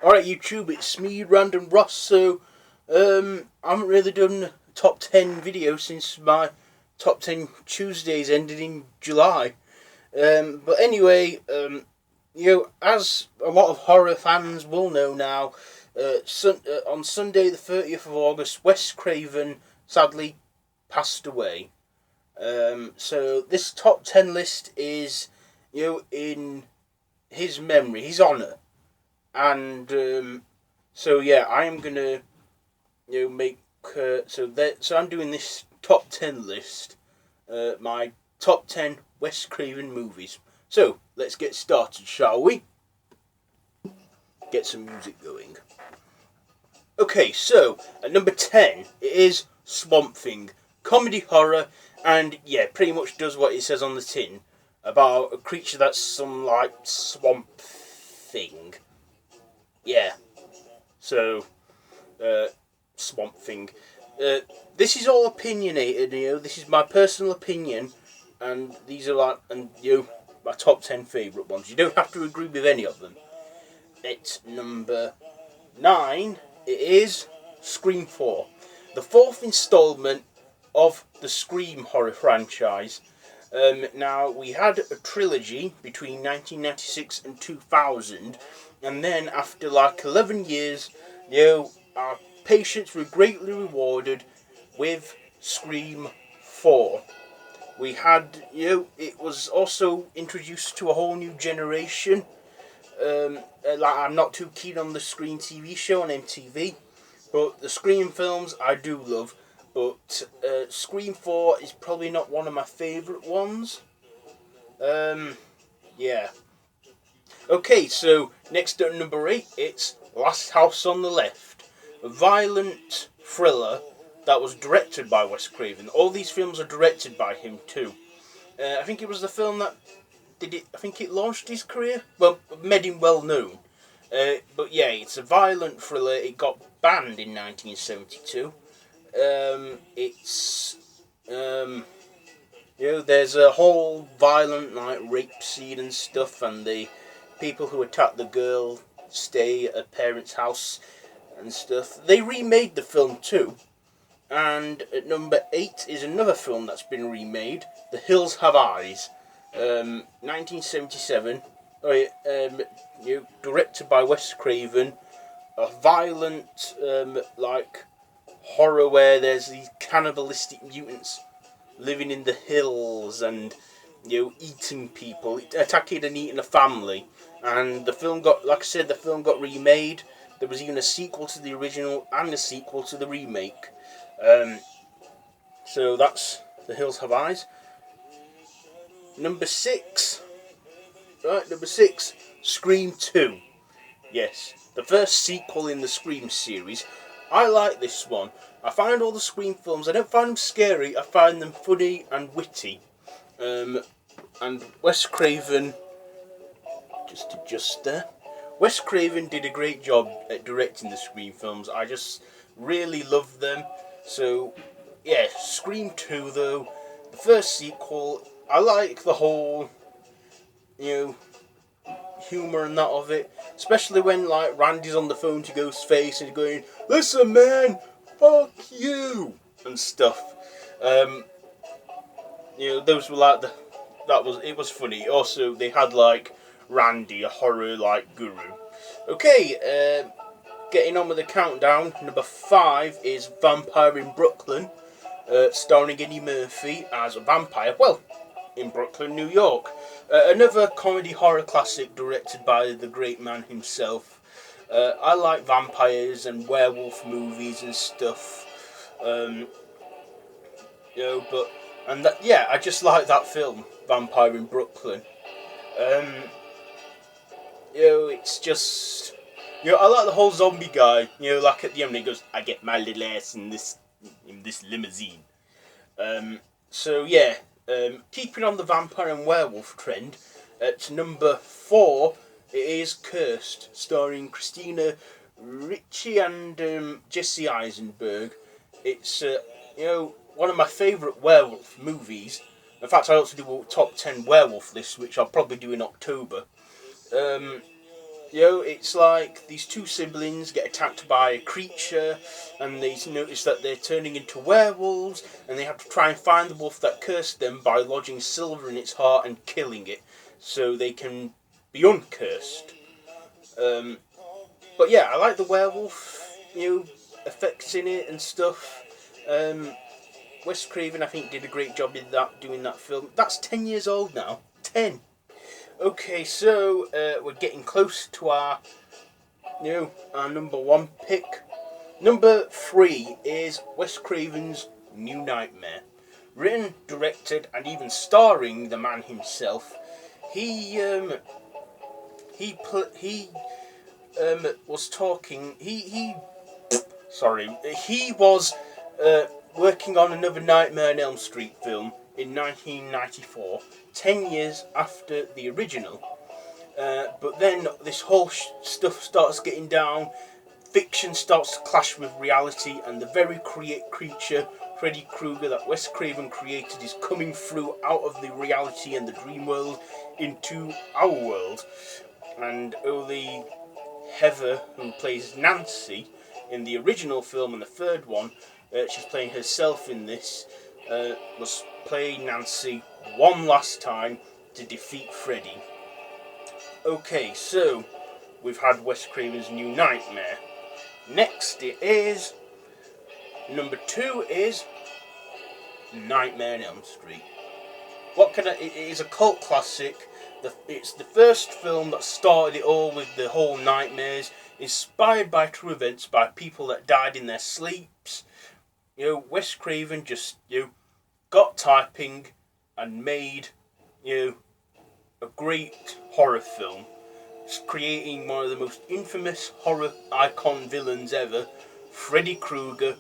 Alright YouTube, it's me, Random Ross. So, I haven't really done a top 10 video since my top 10 Tuesdays ended in July. But anyway, as a lot of horror fans will know now, on Sunday the 30th of August, Wes Craven sadly passed away. So this top 10 list is, in his memory, his honour. And so yeah, I am gonna make so I'm doing this top 10 list, my top 10 Wes Craven movies. So let's get started, shall we? Get some music going. Okay, so at number 10 it is Swamp Thing, comedy horror, and yeah, pretty much does what it says on the tin about a creature that's some like swamp thing. Yeah, so, Swamp Thing. This is all opinionated, this is my personal opinion, and these are my top 10 favourite ones. You don't have to agree with any of them. At number 9, it is Scream 4, the fourth instalment of the Scream horror franchise. Now, we had a trilogy between 1996 and 2000, and then after like 11 years, our patience were greatly rewarded with Scream 4. We had, it was also introduced to a whole new generation. I'm not too keen on the Scream TV show on MTV, but the Scream films I do love. But Scream 4 is probably not one of my favourite ones. Yeah. Okay, so next at number 8, it's Last House on the Left, a violent thriller that was directed by Wes Craven. All these films are directed by him too. I think it was the film that I think it launched his career. Well, made him well known. But yeah, it's a violent thriller. It got banned in 1972. There's a whole violent rape scene and stuff, and the people who attack the girl stay at her parents' house and stuff. They remade the film too. And at number 8 is another film that's been remade, The Hills Have Eyes, 1977. Directed by Wes Craven. A violent horror where there's these cannibalistic mutants living in the hills and eating people, attacking and eating a family. And the film got, like I said, the film got remade. There was even a sequel to the original and a sequel to the remake. So that's The Hills Have Eyes. Number 6, Scream 2. Yes, the first sequel in the Scream series. I like this one. I find all the Scream films, I don't find them scary, I find them funny and witty. And Wes Craven, Wes Craven did a great job at directing the Scream films. I just really love them. So, yeah, Scream 2 though, the first sequel, I like the whole, humour and that of it. Especially when, Randy's on the phone to Ghostface and going, "Listen, man, fuck you," and stuff. Those were it was funny. Also, they had, Randy, a horror, guru. Okay, getting on with the countdown. Number 5 is Vampire in Brooklyn, starring Eddie Murphy as a vampire, in Brooklyn, New York. Another comedy horror classic directed by the great man himself. I like vampires and werewolf movies and stuff. I just like that film, Vampire in Brooklyn. It's just, I like the whole zombie guy. At the end he goes, "I get my little ass in this limousine." Keeping on the vampire and werewolf trend, at number 4 it is Cursed, starring Christina Ricci and Jesse Eisenberg. It's one of my favourite werewolf movies. In fact, I also do a top 10 werewolf list, which I'll probably do in October. it's like these two siblings get attacked by a creature, and they notice that they're turning into werewolves, and they have to try and find the wolf that cursed them by lodging silver in its heart and killing it, so they can be uncursed. But yeah, I like the werewolf, effects in it and stuff. Wes Craven, I think, did a great job in doing that film. That's 10 years old now. 10. Okay, so we're getting close to our number one pick. Number 3 is Wes Craven's New Nightmare. Written, directed, and even starring the man himself. He was talking. He was working on another Nightmare on Elm Street film in 1994, 10 years after the original. But then this whole stuff starts getting down, fiction starts to clash with reality, and the very creature, Freddy Krueger, that Wes Craven created is coming through out of the reality and the dream world into our world. And only Heather, who plays Nancy in the original film and the third one, she's playing herself in this, must play Nancy one last time to defeat Freddy. Okay, so we've had Wes Craven's New Nightmare. Next it is, number 2 is Nightmare on Elm Street. It is a cult classic. It's the first film that started it all with the whole nightmares, inspired by true events, by people that died in their sleeps. Wes Craven just, got typing and made, a great horror film, creating one of the most infamous horror icon villains ever, Freddy Krueger,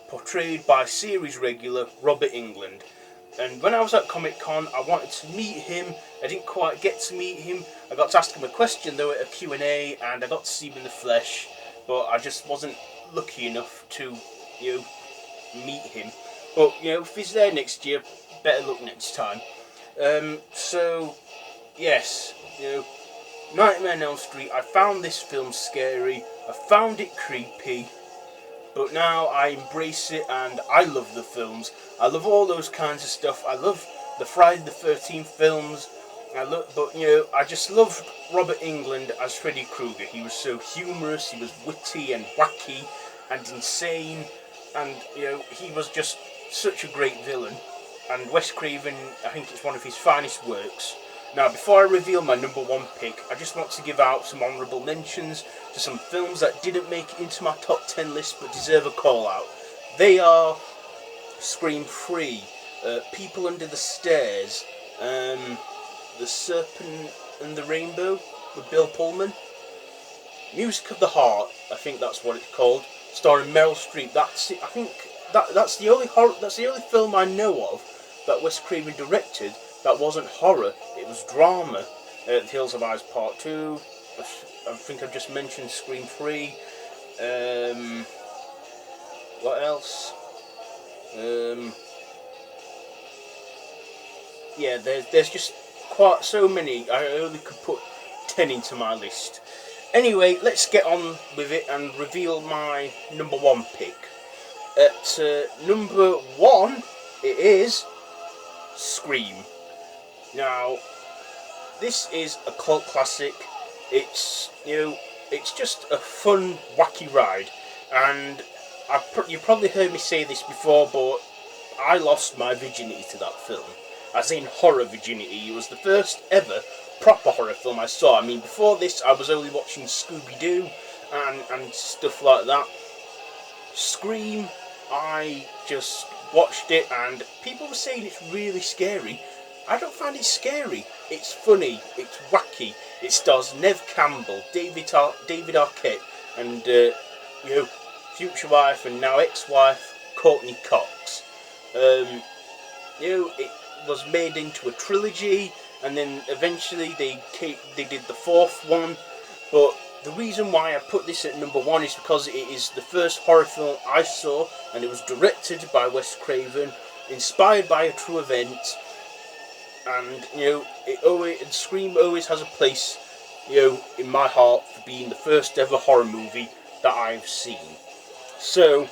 portrayed by series regular Robert Englund. And when I was at Comic Con, I wanted to meet him. I didn't quite get to meet him. I got to ask him a question though at a Q&A, and I got to see him in the flesh, but I just wasn't lucky enough to, meet him. But, if he's there next year, better luck next time. So, yes, Nightmare on Elm Street, I found this film scary, I found it creepy, but now I embrace it and I love the films. I love all those kinds of stuff. I love the Friday the 13th films. I just love Robert Englund as Freddy Krueger. He was so humorous, he was witty and wacky and insane, and he was just such a great villain. And Wes Craven, I think it's one of his finest works. Now, before I reveal my number 1 pick, I just want to give out some honourable mentions to some films that didn't make it into my top 10 list but deserve a call out. They are Scream 3, People Under the Stairs, The Serpent and the Rainbow with Bill Pullman, Music of the Heart, I think that's what it's called, starring Meryl Streep. That's it. I think that's the only film I know of that Wes Craven directed that wasn't horror. It was drama. The Hills Have Eyes Part 2. I think I've just mentioned Scream 3. What else? Yeah, there's just quite so many. I only could put 10 into my list. Anyway, let's get on with it and reveal my number 1 pick. At number 1, it is Scream. Now, this is a cult classic. It's it's just a fun, wacky ride, and you probably heard me say this before, but I lost my virginity to that film, as in horror virginity. It was the first ever proper horror film I saw. I mean, before this, I was only watching Scooby-Doo and stuff like that. Scream, I just watched it, and people were saying it's really scary. I don't find it scary. It's funny, it's wacky. It stars Neve Campbell, David Arquette, and future wife and now ex-wife Courtney Cox. It was made into a trilogy, and then eventually they did the 4th one. But the reason why I put this at number 1 is because it is the first horror film I saw, and it was directed by Wes Craven, inspired by a true event. And Scream always has a place in my heart for being the first ever horror movie that I've seen. So,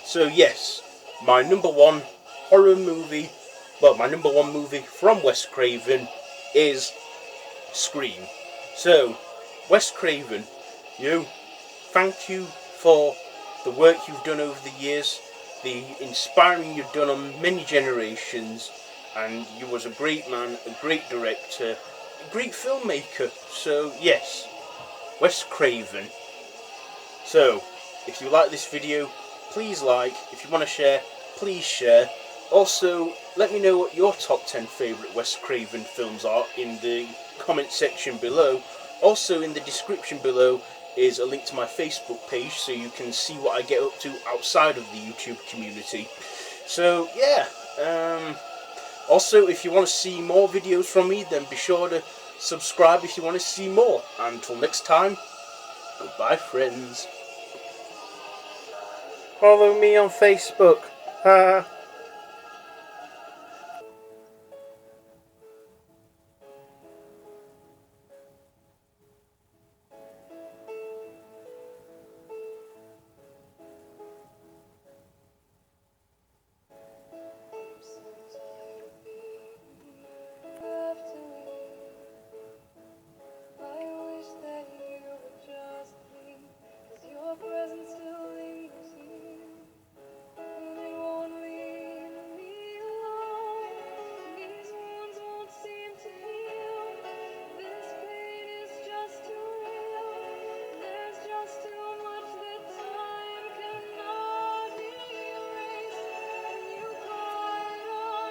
so yes, my number one horror movie, my number one movie from Wes Craven is Scream. So, Wes Craven, thank you for the work you've done over the years, the inspiring you've done on many generations, and you was a great man, a great director, a great filmmaker. So yes, Wes Craven. So, if you like this video, please like. If you want to share, please share. Also, let me know what your top 10 favourite Wes Craven films are in the comment section below. Also, in the description below is a link to my Facebook page so you can see what I get up to outside of the YouTube community. So, yeah. Also, if you want to see more videos from me, then be sure to subscribe if you want to see more. Until next time, goodbye, friends. Follow me on Facebook.